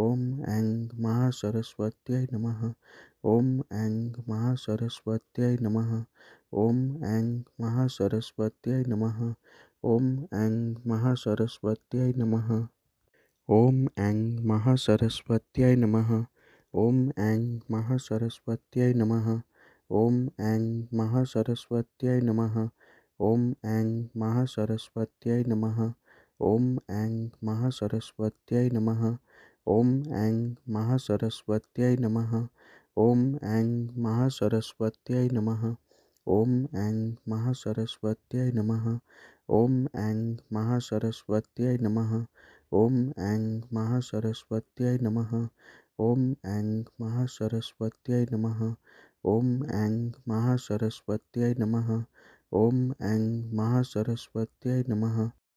ॐ ऐं महासरस्वत्यै नमः। ॐ ऐं महासरस्वत्यै नमः। ॐ ऐं महासरस्वत्यै नमः। ॐ ऐं महासरस्वत्यै नमः। ॐ ऐं महासरस्वत्यै नमः। ॐ ऐं महासरस्वत्यै नमः। ॐ ऐं महासरस्वत्यै नमः। ॐ ऐं महासरस्वत्यै नमः। ॐ ऐं महासरस्वत्यै नमः। ॐ ऐं महासरस्वत्यै नमः। ॐ ऐं महासरस्वत्यै नमः। ॐ ऐं महासरस्वत्यै नमः। ॐ ऐं महासरस्वत्यै नमः। ॐ ऐं महासरस्वत्यै नमः। ॐ ऐं महासरस्वत्यै नमः। ॐ ऐं महासरस्वत्यै नमः। ॐ ऐं महासरस्वत्यै नमः।